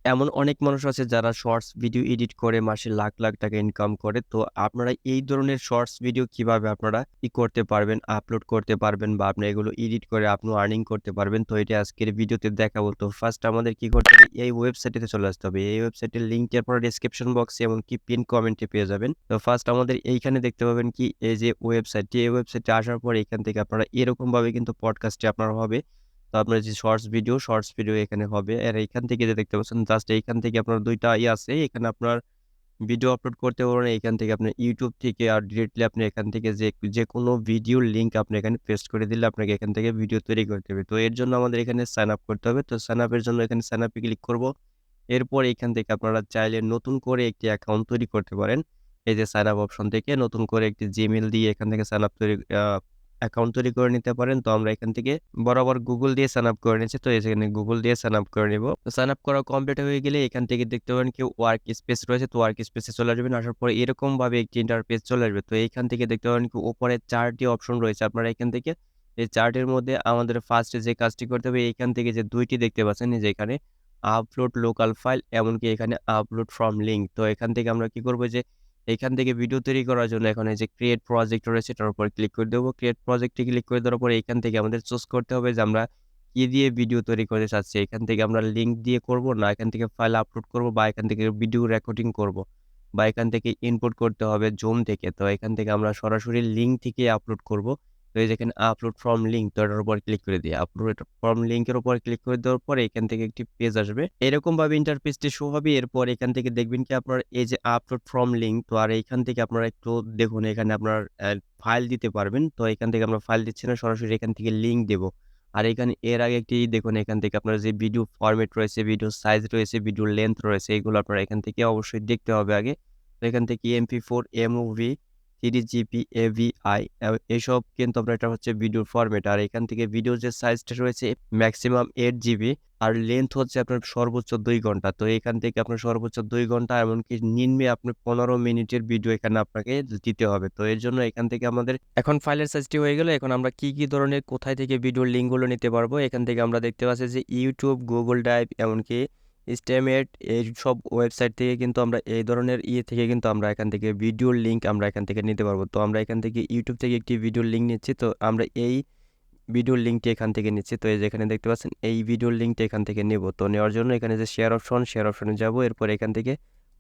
এমন অনেক মানুষ আছে যারা শর্টস ভিডিও এডিট করে মাসে লাখ লাখ টাকা ইনকাম করে। তো আপনারা এই ধরনের শর্টস ভিডিও কিভাবে আপনারা করতে পারবেন, আপলোড করতে পারবেন বা আপনি এগুলো এডিট করে আপনি আর্নিং করতে পারবেন। তো এটা আজকের ভিডিওতে দেখাবো। তো ফার্স্ট আমাদের কি করতে হবে? এই ওয়েবসাইটে চলে আসতে হবে। এই ওয়েবসাইটের লিঙ্কটি আপনারা ডেসক্রিপশন বক্সে এমনকি পিন কমেন্টে পেয়ে যাবেন। তো ফার্স্ট আমাদের এইখানে দেখতে পাবেন কি এই যে ওয়েবসাইটটি, এই ওয়েবসাইটে আসার পর এখান থেকে আপনারা এরকমভাবে কিন্তু পডকাস্টটি আপনার হবে। তো আপনার যে শর্টস ভিডিও এখানে হবে। আর এইখান থেকে যে দেখতে পাচ্ছেন জাস্ট এইখান থেকে আপনার ২ টা আছে। এখানে আপনার ভিডিও আপলোড করতে পারবেন। এইখান থেকে আপনার YouTube থেকে আর ডিরেক্টলি আপনি এখান থেকে যেকোনো ভিডিওর লিঙ্ক আপনি এখানে পেস্ট করে দিলে আপনাকে এখান থেকে ভিডিও তৈরি করতে হবে। তো এর জন্য আমাদের এখানে সাইন আপ করতে হবে। তো সাইন আপের জন্য এখানে সাইন আপে ক্লিক করব। এরপর এখান থেকে আপনারা চাইলে নতুন করে একটি অ্যাকাউন্ট তৈরি করতে পারেন। এই যে সাইন আপ অপশন থেকে নতুন করে একটি Gmail দিয়ে এখান থেকে সাইন আপ অ্যাকাউন্ট তৈরি করে নিতে পারেন। তো আমরা এখান থেকে বরাবর Google দিয়ে সাইন আপ করে নিচ্ছি। তো এখানে Google দিয়ে সাইন আপ করে নিব। তো সাইন আপ করা কমপ্লিট হয়ে গেলে এখান থেকে দেখতে পাবেন কি ওয়ার্ক স্পেস রয়েছে। তো ওয়ার্ক স্পেসে চলে আসবেন। আসার পরে এরকমভাবে একটি ইন্টারফেস চলে আসবে। তো এইখান থেকে দেখতে পাবেন কি উপরে ৪ টি অপশন রয়েছে। আপনারা এখান থেকে এই ৪ টির মধ্যে আমাদের ফার্স্টে যে কাজটি করতে হবে এইখান থেকে যে ২ টি দেখতে পাচ্ছেন এই যে এখানে আপলোড লোকাল ফাইল এমনকি এখানে আপলোড ফ্রম লিঙ্ক। তো এখান থেকে আমরা কি করব যে এখান থেকে ভিডিও তৈরি করার জন্য এখন এই যে ক্রিয়েট প্রজেক্ট রয়েছে এটার উপর ক্লিক করে দেবো। ক্রিয়েট প্রজেক্টে ক্লিক করে দেওয়ার পরে এখান থেকে আমাদের চুজ করতে হবে যে আমরা কি দিয়ে ভিডিও তৈরি করতে চাচ্ছি। এখান থেকে আমরা লিঙ্ক দিয়ে করব না এখান থেকে ফাইল আপলোড করব বা এখান থেকে ভিডিও রেকর্ডিং করব বা এখান থেকে ইনপুট করতে হবে জুম থেকে। তো এখান থেকে আমরা সরাসরি লিঙ্ক থেকে আপলোড করব। তো এই যে এখানে আপলোড ফ্রম লিঙ্ক তো এটার উপর ক্লিক করে দিই। আপলোড ফ্রম লিঙ্কের উপর ক্লিক করে দেওয়ার পরে এখান থেকে একটি পেজ আসবে। এরকম ভাবে ইন্টারফেসটি শো হবে। এরপর এখান থেকে দেখবেন কি আপনার এই যে আপলোড ফ্রম লিঙ্ক তো আর এইখান থেকে আপনারা একটু দেখুন এখানে আপনার ফাইল দিতে পারবেন। তো এখান থেকে আমরা ফাইল দিচ্ছি না সরাসরি এখান থেকে লিঙ্ক দেব। আর এখানে এর আগে একটি দেখুন এখান থেকে আপনার যে ভিডিও ফরম্যাট রয়েছে, ভিডিও সাইজ রয়েছে, ভিডিও লেন্থ রয়েছে এগুলো আপনারা এখান থেকে অবশ্যই দেখতে হবে আগে। তো এখান থেকে MP4, MOV 3GP, AVI এসব কিন্তু আপনার এটা হচ্ছে ভিডিওর ফরম্যাট। আর এখান থেকে ভিডিওর যে সাইজটা রয়েছে ম্যাক্সিমাম 8 GB আর লেন্থ হচ্ছে আপনার সর্বোচ্চ ২ ঘন্টা। তো এখান থেকে আপনার সর্বোচ্চ ২ ঘন্টা এমনকি নিম্নে আপনি ১৫ মিনিটের ভিডিও এখানে আপনাকে দিতে হবে। তো এর জন্য এখান থেকে আমাদের এখন ফাইলের সাইজটি হয়ে গেল। এখন আমরা কি ধরনের কোথায় থেকে ভিডিওর লিঙ্কগুলো নিতে পারবো। এখান থেকে আমরা দেখতে পাচ্ছি যে YouTube, Google Drive এমনকি স্টেমেট এইসব ওয়েবসাইট থেকে কিন্তু আমরা এই ধরনের থেকে কিন্তু আমরা এখান থেকে ভিডিওর লিঙ্ক আমরা এখান থেকে নিতে পারবো। তো আমরা এখান থেকে YouTube থেকে একটি ভিডিওর লিঙ্ক নিচ্ছি। তো আমরা এই ভিডিওর লিঙ্কটি এখান থেকে নিচ্ছি। তো এই যে এখানে দেখতে পাচ্ছেন এই ভিডিওর লিঙ্কটা এখান থেকে নেব। তো নেওয়ার জন্য এখানে যে শেয়ার অপশনে যাব। এরপর এখান থেকে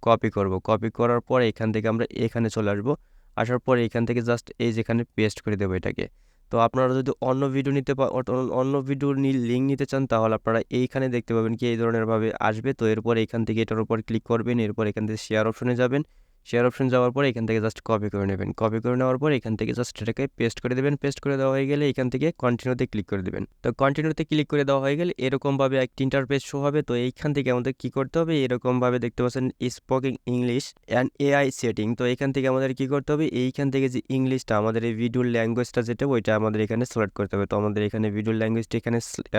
কপি করব। কপি করার পর এখান থেকে আমরা এখানে চলে আসবো। আসার পর এখান থেকে জাস্ট এই যেখানে পেস্ট করে দেবো এটাকে। তো আপনারা যদি অন্য ভিডিও অন্য ভিডিওর লিঙ্ক নিতে চান তাহলে আপনারা এইখানে দেখতে পাবেন কি এই ধরনের ভাবে আসবে। তো এরপর এখান থেকে এটার উপর ক্লিক করবেন। এরপর এখান থেকে শেয়ার অপশনে যাবেন। শেয়ার অপশন যাওয়ার পরে এখান থেকে জাস্ট কপি করে নেবেন। কপি করে নেওয়ার পর এখান থেকে জাস্ট এটাকে পেস্ট করে দেবেন। পেস্ট করে দেওয়া হয়ে গেলে এখান থেকে কন্টিনিউতে ক্লিক করে দেবেন। তো কন্টিনিউতে ক্লিক করে দেওয়া হয়ে গেলে এরকমভাবে একটি ইন্টারফেস শো হবে। তো এইখান থেকে আমাদের কি করতে হবে এরকমভাবে দেখতে পাচ্ছেন স্পোকিং ইংলিশ অ্যান্ড AI সেটিং। তো এখান থেকে আমাদের কি করতে হবে এইখান থেকে যে ইংলিশটা আমাদের এই ভিডিওর ল্যাঙ্গুয়েজটা যেটা ওইটা আমাদের এখানে সিলেক্ট করতে হবে। তো আমাদের এখানে ভিডিওর ল্যাঙ্গুয়েজটা এখানে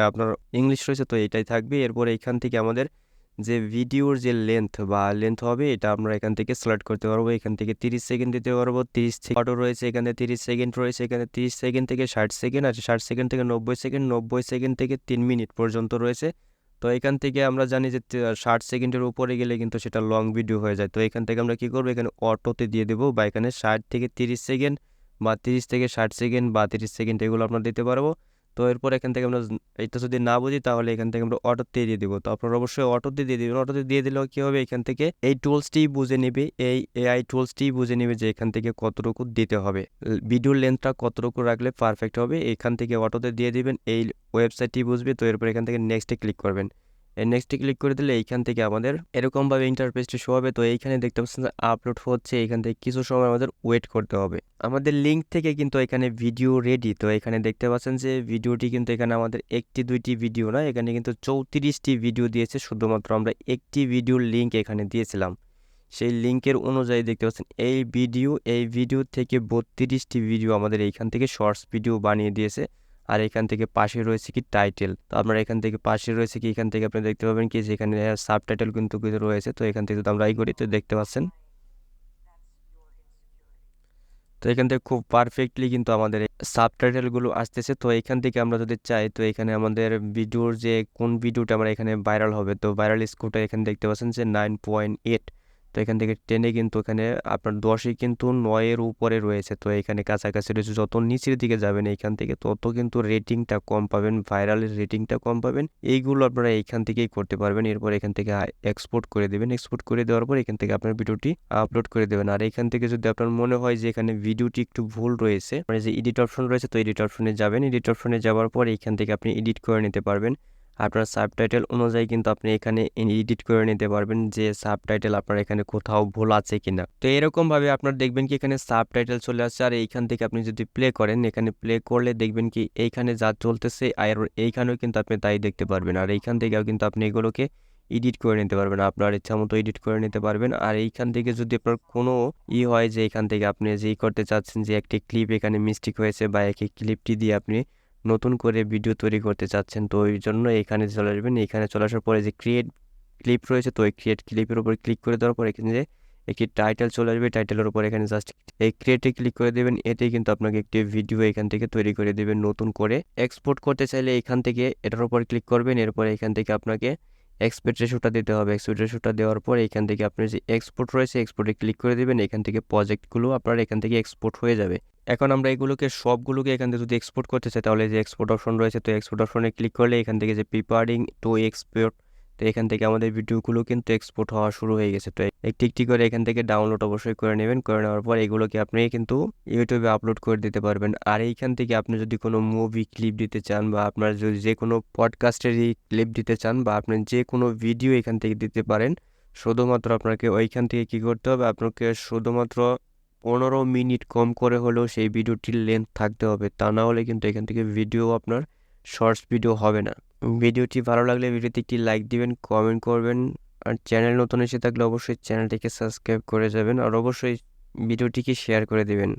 আপনার ইংলিশ রয়েছে তো এটাই থাকবে। এরপর এইখান থেকে আমাদের যে ভিডিওর যে লেন্থ হবে এটা আমরা এখান থেকে সিলেক্ট করতে পারবো। এখান থেকে 30 সেকেন্ড দিতে পারবো। 30 থেকে অটো রয়েছে এখানে 30 সেকেন্ড রয়েছে এখানে 30 সেকেন্ড থেকে 60 সেকেন্ড আছে 60 সেকেন্ড থেকে 90 সেকেন্ড 90 সেকেন্ড থেকে 3 মিনিট পর্যন্ত রয়েছে। তো এখান থেকে আমরা জানি যে 60 সেকেন্ডের উপরে গেলে কিন্তু সেটা লং ভিডিও হয়ে যায়। তো এখান থেকে আমরা কি করবো এখানে অটোতে দিয়ে দেবো বা এখানে 60 থেকে 30 সেকেন্ড বা 30 থেকে 60 সেকেন্ড বা 30 সেকেন্ড এগুলো আমরা দিতে পারবো। তো এরপর এখান থেকে আমরা এটা যদি না বুঝি তাহলে এখান থেকে আমরা অটোতে দিয়ে দিব। তো আপনারা অবশ্যই অটোতে দিয়ে দিবেন। অটোতে দিয়ে দিলেও কি হবে এখান থেকে এই টুলসটি বুঝে নেবে এই AI টুলসটি বুঝে নেবে যে এখান থেকে কতটুকু দিতে হবে ভিডিওর লেন্থটা কতটুকু রাখলে পারফেক্ট হবে। এখান থেকে অটোতে দিয়ে দিবেন এই ওয়েবসাইটটি বুঝবে। তো এরপর এখান থেকে নেক্সটে ক্লিক করবেন। এই নেক্সটে ক্লিক করে দিলে এইখান থেকে আমাদের এরকমভাবে ইন্টারফেসটি শো হবে। তো এইখানে দেখতে পাচ্ছেন যে আপলোড হচ্ছে এখান থেকে কিছু সময় আমাদের ওয়েট করতে হবে। আমাদের লিঙ্ক থেকে কিন্তু এখানে ভিডিও রেডি। তো এখানে দেখতে পাচ্ছেন যে ভিডিওটি কিন্তু এখানে আমাদের একটি দুইটি ভিডিও না এখানে কিন্তু 34টি ভিডিও দিয়েছে। শুধুমাত্র আমরা একটি ভিডিওর লিঙ্ক এখানে দিয়েছিলাম। সেই লিঙ্কের অনুযায়ী দেখতে পাচ্ছেন এই ভিডিও থেকে 32টি ভিডিও আমাদের এইখান থেকে শর্টস ভিডিও বানিয়ে দিয়েছে। আর এখান থেকে পাশে রয়েছে কি টাইটেল। তো আপনারা এখান থেকে পাশে রয়েছে কি এখান থেকে আপনি দেখতে পাবেন কি যেখানে সাবটাইটেল কিন্তু রয়েছে। তো এখান থেকে যদি আমরা করি তো দেখতে পাচ্ছেন। তো এখান থেকে খুব পারফেক্টলি কিন্তু আমাদের সাবটাইটেলগুলো আসতেছে। তো এখান থেকে আমরা যদি চাই তো এখানে আমাদের ভিডিওর যে কোন ভিডিওটা আমরা এখানে ভাইরাল হবে, তো ভাইরাল স্কোরটা এখানে দেখতে পাচ্ছেন যে 9.8। তো এখান থেকে 10-এ কিন্তু এখানে আপনার 10-এ কিন্তু 9-এর উপরে রয়েছে। তো এখানে কাছাকাছি রয়েছে, যত নিচের দিকে যাবেন এইখান থেকে তত কিন্তু রেটিংটা কম পাবেন, ভাইরালের রেটিংটা কম পাবেন। এইগুলো আপনারা এইখান থেকেই করতে পারবেন। এরপর এখান থেকে এক্সপোর্ট করে দেবেন। এক্সপোর্ট করে দেওয়ার পর এখান থেকে আপনার ভিডিওটি আপলোড করে দেবেন। আর এখান থেকে যদি আপনার মনে হয় যে এখানে ভিডিওটি একটু ভুল রয়েছে, মানে যে এডিট অপশন রয়েছে, তো এডিট অপশনে যাবেন। এডিট অপশনে যাওয়ার পর এখান থেকে আপনি এডিট করে নিতে পারবেন। আপনার সাবটাইটেল অনুযায়ী কিন্তু আপনি এখানে এডিট করে নিতে পারবেন যে সাবটাইটেল আপনার এখানে কোথাও ভুল আছে কিনা। তো এরকম ভাবে আপনার দেখবেন কি এখানে সাবটাইটেল চলে আসছে। আর এইখান থেকে আপনি যদি প্লে করেন, এখানে প্লে করলে দেখবেন কি এইখানে যা চলতেছে আর এইখানেও কিন্তু আপনি তাই দেখতে পারবেন। আর এইখান থেকেও কিন্তু আপনি এগুলোকে এডিট করে নিতে পারবেন, আপনার ইচ্ছা মতো এডিট করে নিতে পারবেন। আর এইখান থেকে যদি আপনার কোনো হয় যে এখান থেকে আপনি যেই করতে চাচ্ছেন যে একটি ক্লিপ এখানে মিস্টেক হয়েছে বা একই ক্লিপটি দিয়ে আপনি নতুন করে ভিডিও তৈরি করতে চাচ্ছেন, তো ওই জন্য এখানে চলে আসবেন। এখানে চলে আসার পরে যে ক্রিয়েট ক্লিপ রয়েছে, তো এই ক্রিয়েট ক্লিপের উপর ক্লিক করে দেওয়ার পর এখানে যে একটি টাইটেল চলে আসবে, টাইটেলের উপর এখানে জাস্ট এই ক্রিয়েটে ক্লিক করে দেবেন। এতেই কিন্তু আপনাকে একটি ভিডিও এখান থেকে তৈরি করে দেবেন নতুন করে। এক্সপোর্ট করতে চাইলে এখান থেকে এটার উপর ক্লিক করবেন। এরপর এখান থেকে আপনাকে এক্সপোর্ট রেশোটা দিতে হবে। এক্সপোর্ট রেশোটা দেওয়ার পর এখান থেকে আপনি যে এক্সপোর্ট রয়েছে এক্সপোর্টে ক্লিক করে দেবেন। এখান থেকে প্রজেক্টগুলো আপনার এখান থেকে এক্সপোর্ট হয়ে যাবে। এখন আমরা এগুলোকে সবগুলোকে এখান থেকে যদি এক্সপোর্ট করতে চাই তাহলে যে এক্সপোর্ট অপশন রয়েছে, তো এক্সপোর্ট অপশনে ক্লিক করলে এখান থেকে যে প্রিপারিং টু এক্সপোর্ট, তো এখান থেকে আমাদের ভিডিওগুলো কিন্তু এক্সপোর্ট হওয়া শুরু হয়ে গেছে। তো একটি একটি করে এখান থেকে ডাউনলোড অবশ্যই করে নেবেন। করে নেওয়ার পর এগুলোকে আপনি কিন্তু ইউটিউবে আপলোড করে দিতে পারবেন। আর এইখান থেকে আপনি যদি কোনো মুভি ক্লিপ দিতে চান বা আপনার যদি যে কোনো পডকাস্টেরই ক্লিপ দিতে চান বা আপনি যে কোনো ভিডিও এখান থেকে দিতে পারেন, শুধুমাত্র আপনাকে ওইখান থেকে কী করতে হবে, আপনাকে শুধুমাত্র 15 মিনিট কম করে হলেও সেই ভিডিওটির লেন্থ থাকতে হবে। তা না হলে কিন্তু এখান থেকে ভিডিও আপনার শর্টস ভিডিও হবে না। ভিডিওটি ভালো লাগলে ভিডিওতে একটি লাইক দিবেন, কমেন্ট করবেন। আর চ্যানেল নতুন এসে থাকলে অবশ্যই চ্যানেলটিকে সাবস্ক্রাইব করে যাবেন। আর অবশ্যই ভিডিওটিকে শেয়ার করে দিবেন।